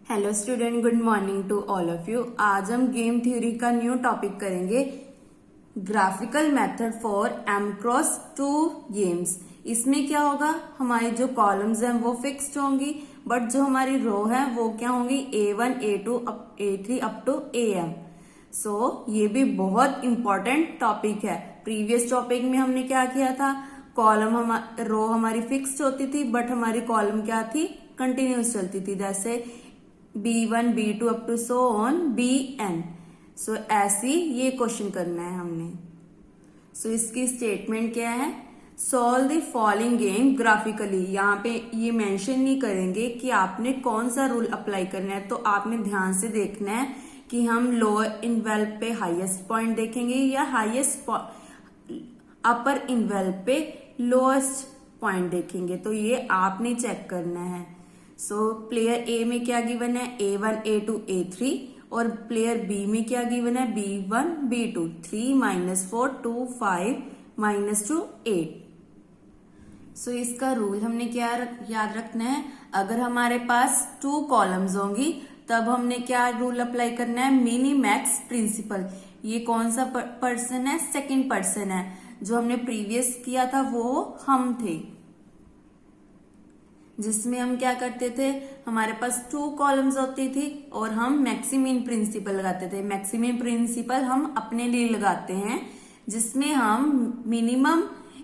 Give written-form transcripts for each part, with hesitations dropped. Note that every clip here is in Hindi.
Hello student, good morning to all of you. आज हम गेम थ्योरी का न्यू टॉपिक करेंगे, graphical method for M cross two games. इसमें क्या होगा, हमारी जो कॉलम्स हैं वो फिक्स्ड होंगी, बट जो हमारी रो है वो क्या होंगी, A1 A2 A3 up to AM। सो ये भी बहुत इंपॉर्टेंट टॉपिक है। प्रीवियस टॉपिक में हमने क्या किया था, रो हमारी फिक्स्ड होती थी, बट हमारी कॉलम क्या थी, कंटिन्यूस चलती थी, जैसे B1 B2 up to so on BN। So ऐसी ये क्वेश्चन करना है हमने। सो इसकी स्टेटमेंट क्या है, solve the following game graphically. यहाँ पे ये मेंशन नहीं करेंगे कि आपने कौन सा रूल अप्लाई करना है, तो आपने ध्यान से देखना है कि हम लोअर इनवेल्व पे हाईएस्ट पॉइंट देखेंगे या हाईएस्ट अपर इनवेल्व पे लोएस्ट पॉइंट देखेंगे, तो ये आपने चेक करना है। सो प्लेयर ए में क्या गिवन है, A1 A2 A3, और प्लेयर बी में क्या गिवन है, B1 B2, 3 -4 2 5 -2 8। सो इसका रूल हमने क्या याद रखना है, अगर हमारे पास 2 कॉलम्स होंगी तब हमने क्या रूल अप्लाई करना है, मिनी मैक्स प्रिंसिपल। ये कौन सा पर्सन है, सेकंड पर्सन है। जो हमने प्रीवियस किया था वो हम थे, जिसमें हम क्या करते थे, हमारे पास 2 कॉलम्स होती थी और हम मैक्सिमम प्रिंसिपल लगाते थे। मैक्सिमम प्रिंसिपल हम अपने लिए लगाते हैं, जिसमें हम मिनिमम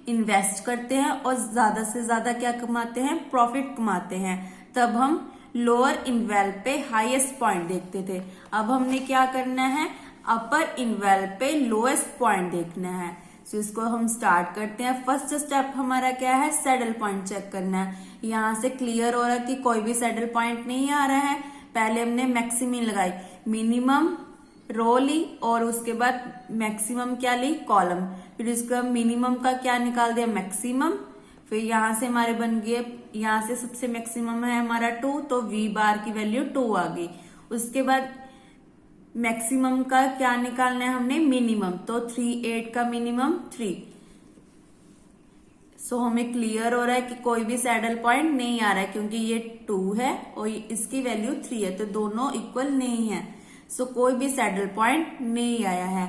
इन्वेस्ट करते हैं और ज्यादा से ज्यादा क्या कमाते हैं, प्रॉफिट कमाते हैं। तब हम लोअर इनवेल्व पे हाईएस्ट पॉइंट देखते थे। अब हमने क्या करना है, अपर इनवेल्व पे लोएस्ट पॉइंट देखना है। तो इसको हम स्टार्ट करते हैं। फर्स्ट स्टेप हमारा क्या है, सैडल पॉइंट चेक करना है। यहां से क्लियर हो रहा है कि कोई भी सैडल पॉइंट नहीं आ रहा है। पहले हमने मैक्सिमम लगाई, मिनिमम रो ली और उसके बाद मैक्सिमम क्या ली, कॉलम। फिर उसका मिनिमम का क्या निकाल दिया, मैक्सिमम। फिर यहां से हमारे बन गए, यहां से सबसे मैक्सिमम है हमारा 2, तो V बार की वैल्यू 2 आ गई। उसके बाद मैक्सिमम का क्या निकालना है हमने, मिनिमम, तो 3 8 का मिनिमम 3। सो हमें क्लियर हो रहा है कि कोई भी सैडल पॉइंट नहीं आ रहा है, क्योंकि ये 2 है और इसकी वैल्यू 3 है, तो दोनों इक्वल नहीं है। सो कोई भी सैडल पॉइंट नहीं आया है।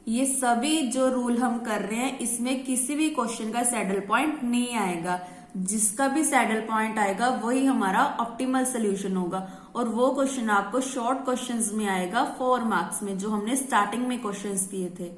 ये सभी जो रूल हम कर रहे हैं, इसमें किसी भी क्वेश्चन का सैडल पॉइंट नहीं आएगा। जिसका भी सैडल पॉइंट आएगा वही हमारा ऑप्टिमल सोल्यूशन होगा, और वो क्वेश्चन आपको शॉर्ट क्वेश्चंस में आएगा 4 मार्क्स में, जो हमने स्टार्टिंग में क्वेश्चंस किए थे।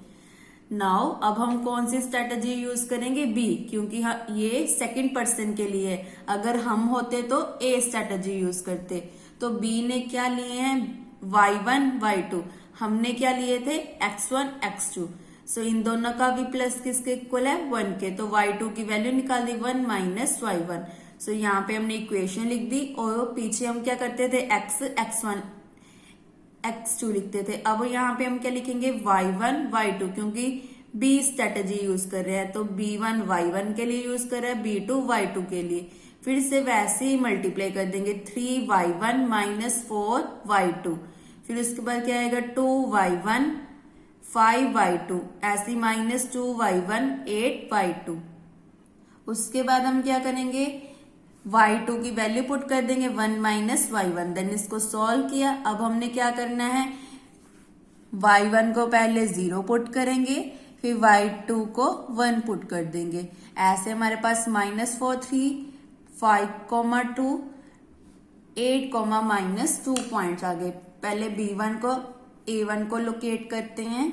नाउ अब हम कौन सी स्ट्रेटेजी यूज करेंगे, बी, क्योंकि ये सेकंड पर्सन के लिए है। अगर हम होते तो ए स्ट्रेटेजी यूज करते। तो बी ने क्या लिए हैं, Y1 Y2, हमने क्या लिए थे, X1 X2। सो इन दोनों का भी प्लस किसके इक्वल है, 1 के, तो Y2 की वैल्यू निकाल दी 1 - Y1। सो यहाँ पे हमने इक्वेशन लिख दी, और पीछे हम क्या करते थे, X1 X2 लिखते थे। अब यहाँ पे हम क्या लिखेंगे, Y1 Y2, क्योंकि B स्ट्रेटेजी यूज कर रहे हैं, तो B1 Y1 के लिए यूज कर रहे हैं, B2 Y2 के लिए। फिर से वैसे ही मल्टीप्लाई कर देंगे, 3Y1 - 4Y2। फिर उसके बाद क्या आएगा, 2Y1 5Y2, ऐसे -2Y1 8Y2। उसके बाद हम क्या करेंगे, Y2 की वैल्यू पुट कर देंगे 1 - Y1। देन इसको सॉल्व किया। अब हमने क्या करना है, Y1 को पहले 0 पुट करेंगे, फिर Y2 को 1 पुट कर देंगे। ऐसे हमारे पास -4 3 5 2 8 -2 पॉइंट्स आ गए। पहले B1 को A1 को लोकेट करते हैं।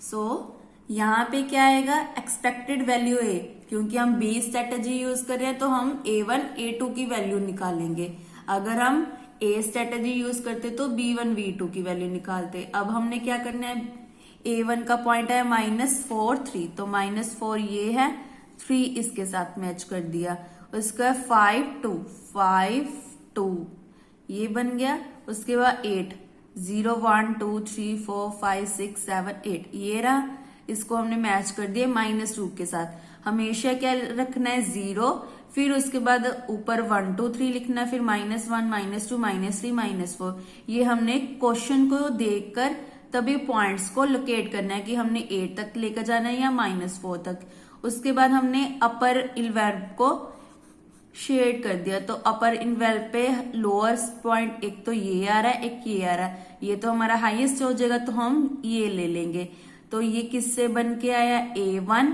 सो यहाँ पे क्या आएगा, एक्सपेक्टेड वैल्यू A, क्योंकि हम B स्ट्रेटेजी यूज कर रहे हैं तो हम A1 A2 की वैल्यू निकालेंगे। अगर हम A स्ट्रेटेजी यूज करते तो B1 B2 की वैल्यू निकालते। अब हमने क्या करना है, A1 का पॉइंट है -4 3, तो -4 ये है, 3 इसके साथ मैच कर दिया। उसका 5 2 ये बन गया। उसके बाद 8 0 1 2 3 4 5 6 7 8 ये रहा, इसको हमने मैच कर दिया -2 के साथ। हमेशा क्या रखना है, 0, फिर उसके बाद ऊपर 1 2 3 लिखना, फिर -1 -2 -3 -4। ये हमने क्वेश्चन को देखकर तभी पॉइंट्स को लोकेट करना है कि हमने 8 तक लेकर जाना है या -4 तक। उसके बाद हमने अपर इनवेल्व को शेड कर दिया। तो अपर इनवेल्व पे लोअर पॉइंट एक तो ये आ रहा है, एक ये आ रहा है, ये तो हमारा हाईएस्ट हो जाएगा, तो हम ये ले लेंगे। तो ये किससे बन के आया, A1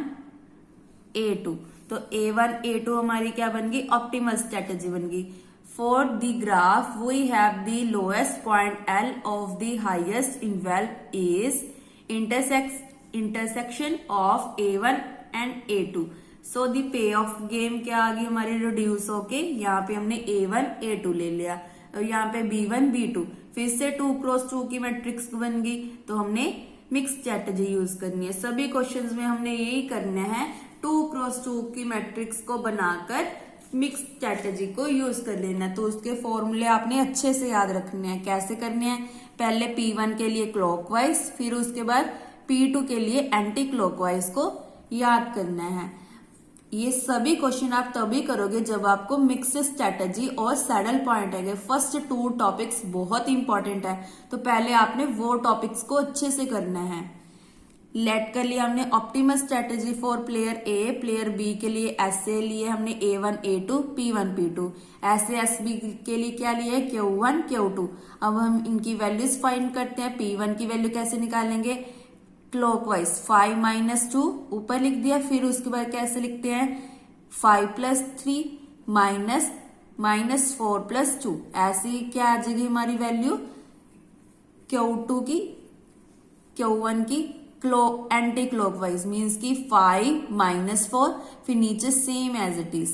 A2। तो A1 A2 हमारी क्या बन गई, ऑप्टिमल स्ट्रेटेजी बन गई। For the graph we have the lowest point L of the highest involve is intersection of A1 and A2। So the payoff game क्या आ गई हमारी, रिड्यूस होके यहाँ पे हमने A1 A2 ले लिया और यहाँ पे B1 B2, फिर से 2x2 की मैट्रिक्स बन गई। तो हमने मिक्स स्ट्रेटेजी यूज करनी है। सभी क्वेश्चंस में हमने यही करना है, 2x2 की मैट्रिक्स को बनाकर मिक्स स्ट्रेटेजी को यूज कर लेना। तो उसके फॉर्मूले आपने अच्छे से याद रखने हैं। कैसे करने हैं, पहले P1 के लिए क्लॉकवाइज, फिर उसके बाद P2 के लिए एंटी क्लॉकवाइज को याद करना है। ये सभी क्वेश्चन आप तभी करोगे जब आपको मिक्स स्ट्रेटेजी और सैडल पॉइंट आएंगे। फर्स्ट 2 टॉपिक्स बहुत इंपॉर्टेंट है, तो पहले आपने वो टॉपिक्स को अच्छे से करना है। लेट कर लिया हमने optimal strategy for player A, player B के लिए ऐसे लिए हमने A1 A2 P1 P2, ऐसे SB के लिए क्या लिया है, Q1 Q2। अब हम इनकी वैल्यूज फाइंड करते हैं। P1 की वैल्यू कैसे निकालेंगे, क्लॉकवाइज 5 - 2 ऊपर लिख दिया, फिर उसके बाद कैसे लिखते हैं, 5 + 3 -4 + 2। ऐसी क्या आ जाएगी हमारी वैल्यू, Q2 की Q1 की एंटी क्लॉकवाइज मीन्स की 5 - 4, फिर नीचे सेम एज इट इज।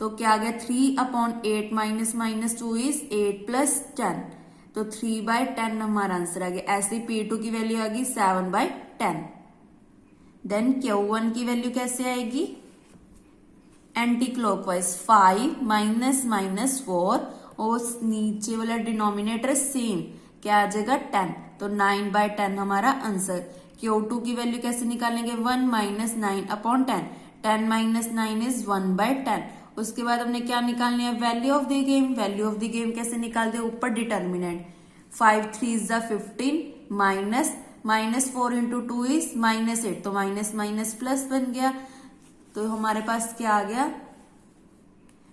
तो क्या आ गया, 3/8 -2 इज 8 + 10। तो 3/10 हमारा आंसर आ गया। ऐसे P2 की वैल्यू आ गई 7/10। देन Q1 की वैल्यू कैसे आएगी, एंटी क्लॉकवाइज 5 - -4 और नीचे वाला डिनोमिनेटर सेम, क्या आ जाएगा 10। तो 9/10 हमारा आंसर। Q2 की वैल्यू कैसे निकालेंगे, 1 - 9/10, 10 - 9 इज 1/10। उसके बाद हमने क्या निकालनी है, value of the game. Value of the game कैसे निकालते हैं, ऊपर डिटर्मिनेंट 5 3 = 15 -4 × 2 इज -8, तो माइनस प्लस बन गया। तो हमारे पास क्या आ गया,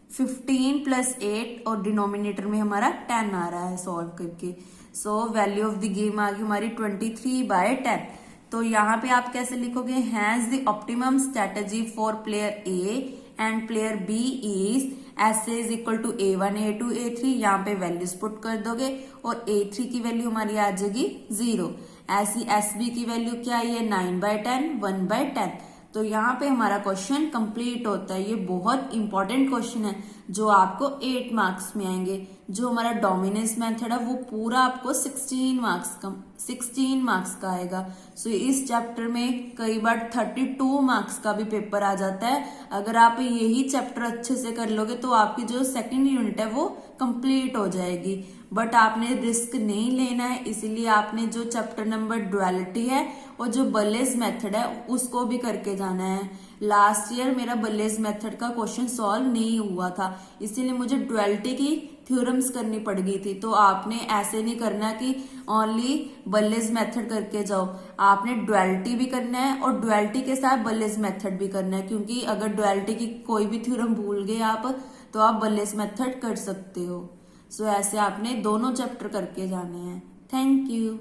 15 + 8 और डिनोमिनेटर में हमारा 10 आ रहा है सॉल्व करके। So value of the game आ गई हमारी 23/10। तो यहाँ पे आप कैसे लिखोगे, has the optimum strategy for player A and player B is ऐसे is equal to A1 A2 A3। यहाँ पे वैल्यूज पुट कर दोगे और A3 की वैल्यू हमारी आ जाएगी 0। ऐसी SB की वैल्यू क्या है, 9/10 1/10। तो यहाँ पे हमारा क्वेश्चन कंप्लीट होता है। ये बहुत इंपॉर्टेंट क्वेश्चन है जो आपको 8 मार्क्स में आएंगे। जो हमारा डोमिनेंस मेथड है वो पूरा आपको 16 मार्क्स का आएगा। सो इस चैप्टर में कई बार 32 मार्क्स का भी पेपर आ जाता है। अगर आप यही चैप्टर अच्छे से कर लोगे तो आपकी जो सेकंड यूनिट है वो कंप्लीट हो जाएगी। बट आपने रिस्क नहीं लेना है, इसीलिए आपने जो चैप्टर नंबर डुअलिटी है और जो बलेज मेथड है उसको भी करके जाना है। लास्ट ईयर मेरा बलेज मेथड का क्वेश्चन सॉल्व नहीं हुआ था, इसीलिए मुझे डुअलिटी की थ्योरम्स करनी पड़ गई थी। तो आपने ऐसे नहीं करना कि ओनली बलेज मेथड करके जाओ, आपने डुअलिटी भी करना है और डुअलिटी के साथ बलेज मेथड भी करना है। क्योंकि अगर डुअलिटी की कोई भी थ्योरम भूल गए आप तो आप बलेज मेथड कर सकते हो। सो ऐसे आपने दोनों चैप्टर करके जाने हैं। Thank you.